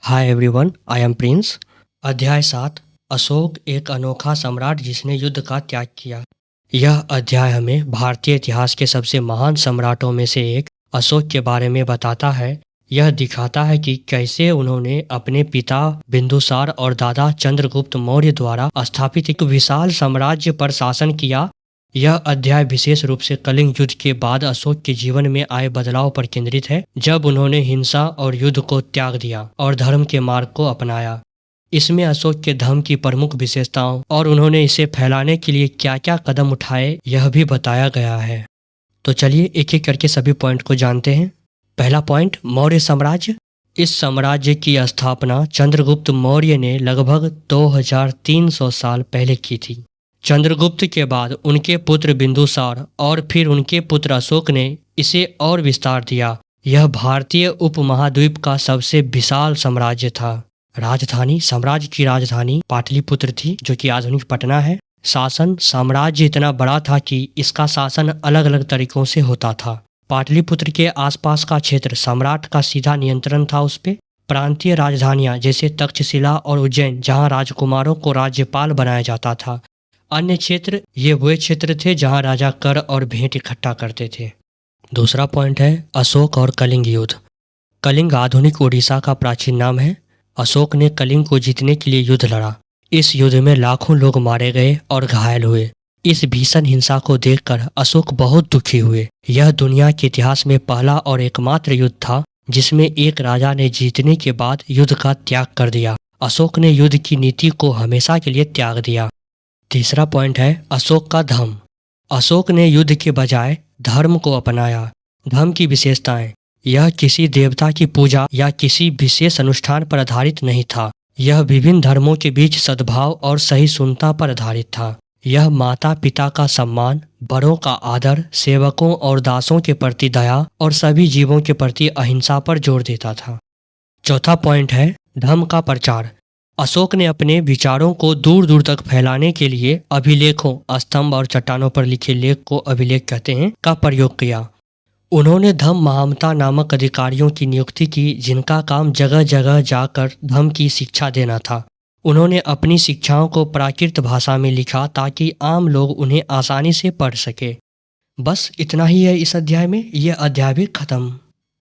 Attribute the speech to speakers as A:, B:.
A: Hi everyone, I am Prince. अध्याय 7। अशोक एक अनोखा सम्राट जिसने युद्ध का त्याग किया। यह अध्याय हमें भारतीय इतिहास के सबसे महान सम्राटों में से एक अशोक के बारे में बताता है। यह दिखाता है कि कैसे उन्होंने अपने पिता बिंदुसार और दादा चंद्रगुप्त मौर्य द्वारा स्थापित एक विशाल साम्राज्य पर शासन किया। यह अध्याय विशेष रूप से कलिंग युद्ध के बाद अशोक के जीवन में आए बदलाव पर केंद्रित है, जब उन्होंने हिंसा और युद्ध को त्याग दिया और धर्म के मार्ग को अपनाया। इसमें अशोक के धर्म की प्रमुख विशेषताओं और उन्होंने इसे फैलाने के लिए क्या क्या कदम उठाए यह भी बताया गया है। तो चलिए एक एक करके सभी पॉइंट को जानते हैं। पहला पॉइंट, मौर्य साम्राज्य। इस साम्राज्य की स्थापना चंद्रगुप्त मौर्य ने लगभग 2300 साल पहले की थी। चंद्रगुप्त के बाद उनके पुत्र बिंदुसार और फिर उनके पुत्र अशोक ने इसे और विस्तार दिया। यह भारतीय उपमहाद्वीप का सबसे विशाल साम्राज्य था। राजधानी, साम्राज्य की राजधानी पाटलिपुत्र थी, जो कि आधुनिक पटना है। शासन, साम्राज्य इतना बड़ा था कि इसका शासन अलग अलग तरीकों से होता था। पाटलिपुत्र के आसपास का क्षेत्र सम्राट का सीधा नियंत्रण था उस पे। प्रांतीय राजधानियां जैसे तक्षशिला और उज्जैन, जहां राजकुमारों को राज्यपाल बनाया जाता था। अन्य क्षेत्र, ये वे क्षेत्र थे जहां राजा कर और भेंट इकट्ठा करते थे। दूसरा पॉइंट है अशोक और कलिंग युद्ध। कलिंग आधुनिक उड़ीसा का प्राचीन नाम है। अशोक ने कलिंग को जीतने के लिए युद्ध लड़ा। इस युद्ध में लाखों लोग मारे गए और घायल हुए। इस भीषण हिंसा को देखकर अशोक बहुत दुखी हुए। यह दुनिया के इतिहास में पहला और एकमात्र युद्ध था जिसमें एक राजा ने जीतने के बाद युद्ध का त्याग कर दिया। अशोक ने युद्ध की नीति को हमेशा के लिए त्याग दिया। तीसरा पॉइंट है अशोक का धर्म। अशोक ने युद्ध के बजाय धर्म को अपनाया। धर्म की विशेषताएं, यह किसी देवता की पूजा या किसी विशेष अनुष्ठान पर आधारित नहीं था। यह विभिन्न धर्मों के बीच सद्भाव और सहिष्णुता पर आधारित था। यह माता पिता का सम्मान, बड़ों का आदर, सेवकों और दासों के प्रति दया और सभी जीवों के प्रति अहिंसा पर जोर देता था। चौथा पॉइंट है धर्म का प्रचार। अशोक ने अपने विचारों को दूर दूर तक फैलाने के लिए अभिलेखों, स्तंभ और चट्टानों पर लिखे लेख को अभिलेख कहते हैं, का प्रयोग किया। उन्होंने धम्म महामता नामक अधिकारियों की नियुक्ति की, जिनका काम जगह जगह जाकर धम्म की शिक्षा देना था। उन्होंने अपनी शिक्षाओं को प्राकृत भाषा में लिखा ताकि आम लोग उन्हें आसानी से पढ़ सके। बस इतना ही है इस अध्याय में। यह अध्याय भी खत्म।